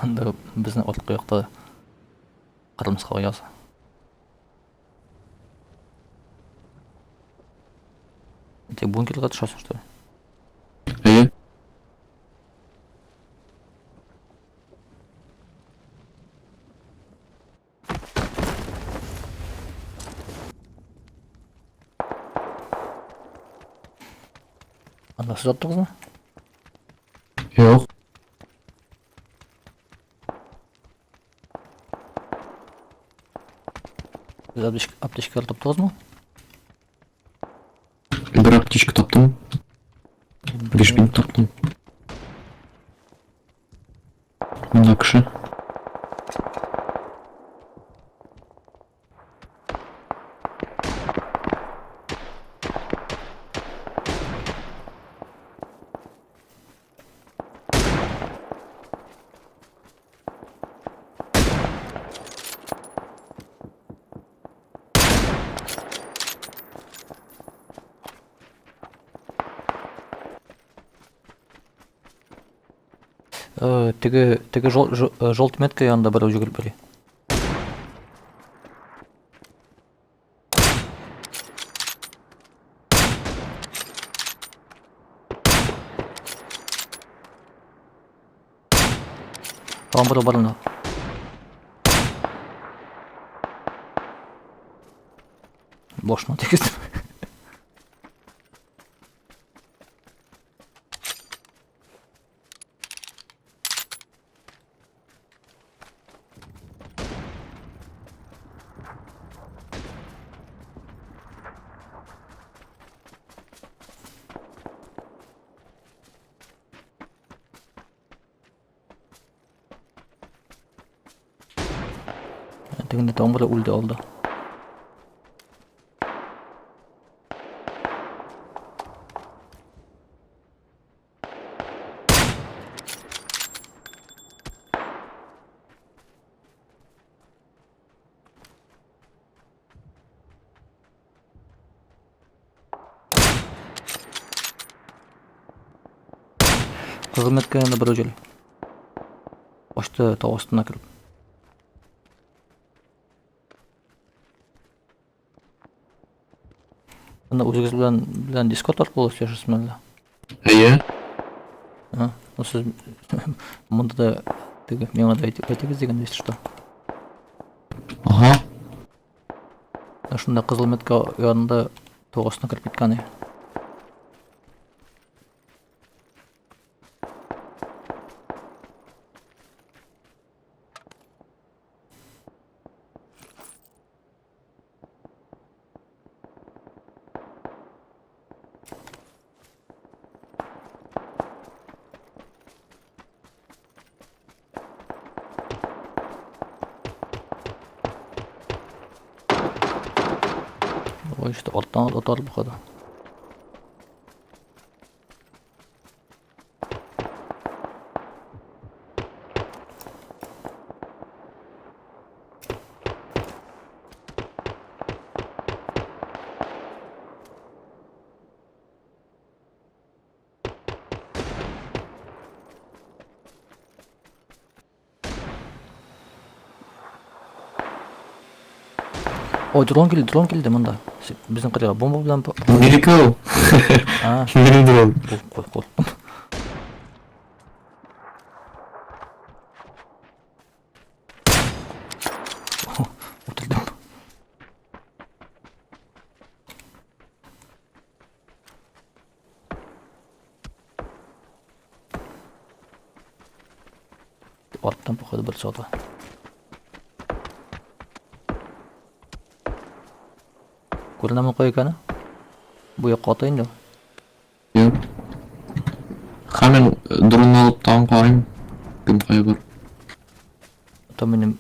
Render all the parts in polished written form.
анда биздин орткы жакта кырмызга коябыз. Ты бункерге түшөсүң, что ли? Эйе. Анда сиз аттыңызбы? Yok. Сиз аптечкалар таптыңызбы? Bir aptечка таптым. 5000 таптым. Мында киши. Теге желтый метка янында бирөө жүгүрүп бери. Tamam, biri бар анда. Бошмо тегиздим. Тегинде там бiri өлдү алды. Кызыл метка янында бирөө жел. Башты тау астына кирип. Анда өзүңүз менен Discord аркылуу сүйлөшөсүзбү эле? Эйе. Сиз мында да теге мага да айтыңыз дегенде что? Ага. Ушундай кызыл метка янында тоо астына кирип кеткен. Ой, işte alttan atar bu kadar. Ой, дрон келді мында. Біздің қырға бомба білен... Менікі ол. Менің дрон. Қой. Отырдым. Аттан походу бір сода. Көрінемін қой екені? Bu yoqqa atayın da. Yok. Hemen drone alıp tam koyayım. Kim kaybar. Там benim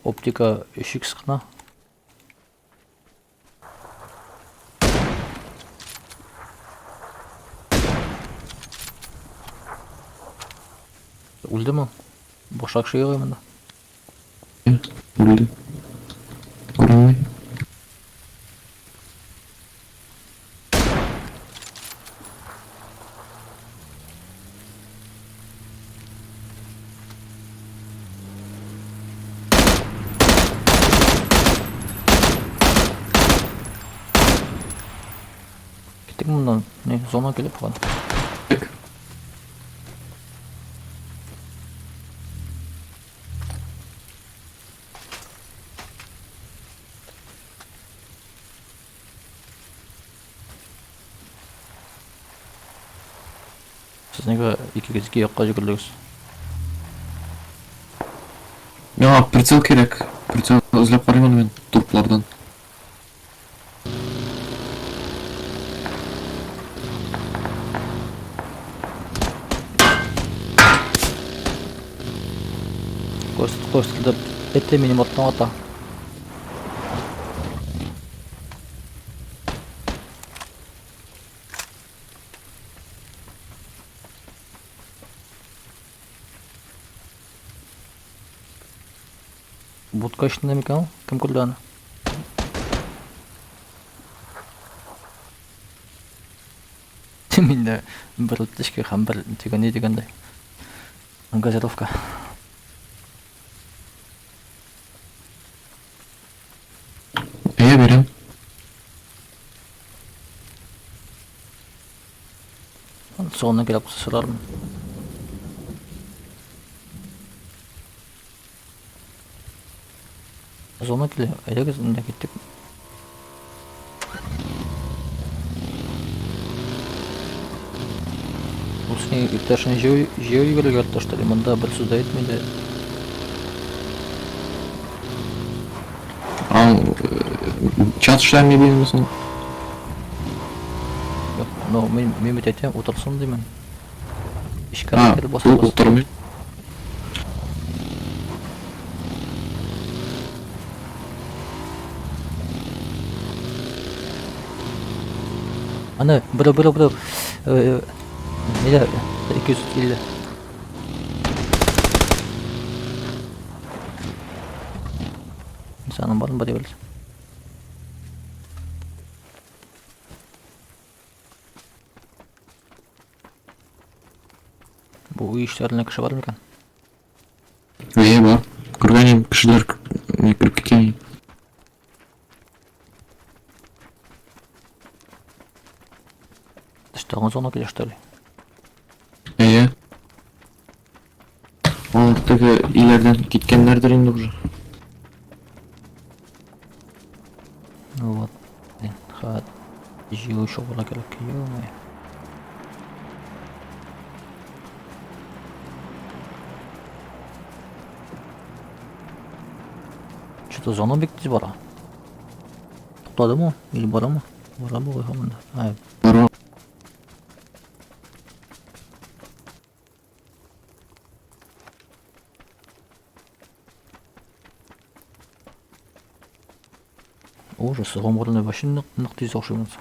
optika ışık sıkına. Öldü mü? Boşak şey yok hemen de. Öldü. Görünmüyor. Ne, zona gelip falan. Çık. Siz nega ikki yoqqa yugurdingiz? Ya prицел керек. Prицел izlep qarayman men turplardan. Ko'rsatib bitta meni otdan ota. Будка ішінде ме екен? Кім күлді аны? Менде бір тішке һәм бір деген не дегенде. Газировка. Берем. Соңына келіп сұрармын. Зона келе, әйдәгіз мында кеттік. Бұл сіне ипташын жеу үйгілігі атты, что ли? Мында бір сөз айтмайды. Çat işler ne bilmiyorsun? Yok, no, мен айтайын, отырсын деймін. Ішкі Ha, әрекет bu басып. oturmuyor. Аны, біреу. Неде, 250. Insanın var mı böyle? Bu işlerine kışı var mı kan? Var. Kurganim kişiler ne kırıp кеткен. Dıştağın zona bile что ли? Oradaki ileriden gitkenlerdir indi уже. Ну вот. Блин, хат. Жил еще была как ё-моё. Что-то зона бекти бара. Тоқтады ма? Или бара ма? Бара ма ғой хамында? Ha, Var. ужас, ғұмырына вообще нық тез оқшаймыз.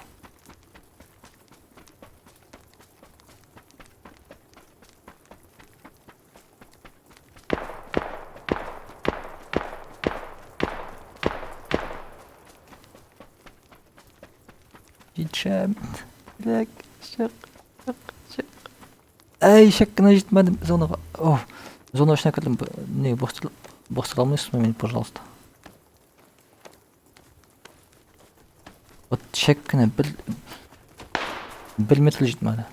Жетшем. Білек, шық. Әй, шәккіна жетмәдім зонаға. Зона ішіне кірдім. Не, бостыра алмайсыз ма мені, пожалуйста? Вот шәккіна бір метр жетмәді.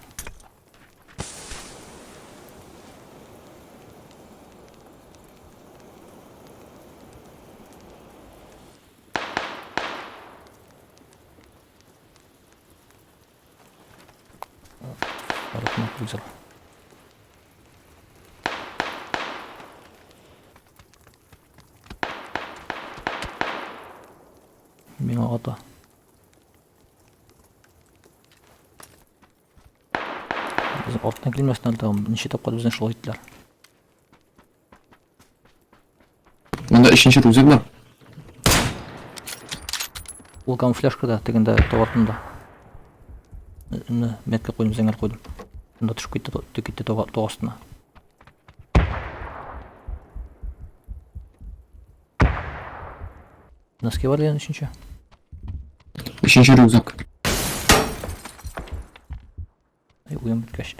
Güzel. Мен ағата. Біздің орттан келмесін әлді, неше тапқады біздің шыл ойттылар. Мында үшінші рюкзак бар. Ол камуфляжкада дегенде товартында. Метке қойдым, зәңгәл қойдым. Мында түшіп кетті тоғастына. Носки бар ең үшінші? Üçüncü rюкзак. Uyan bitkəş.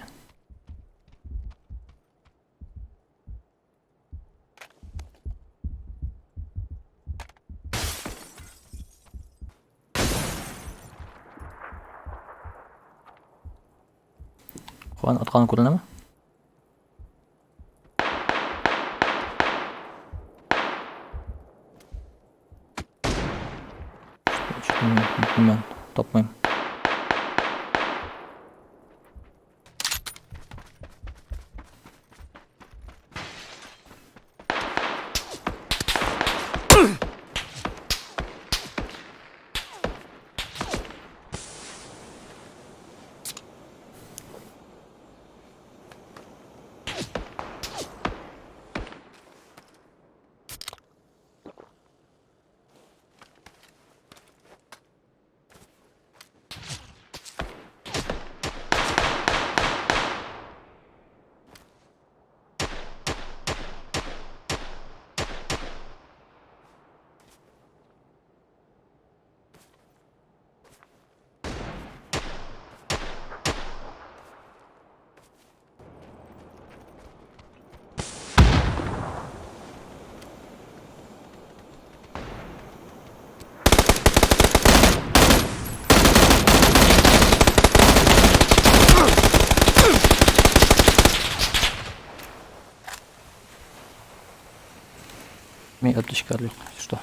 Atqanı ko'rinami? Bilmem, topmayayım. Мне аптечка лёг. Что?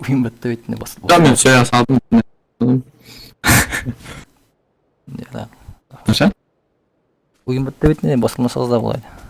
Uyum bitti bitini basıp. Tamam şey yasaldım. Ya da Nasıl? uyum bitti bitini basılmasa da bulaydı.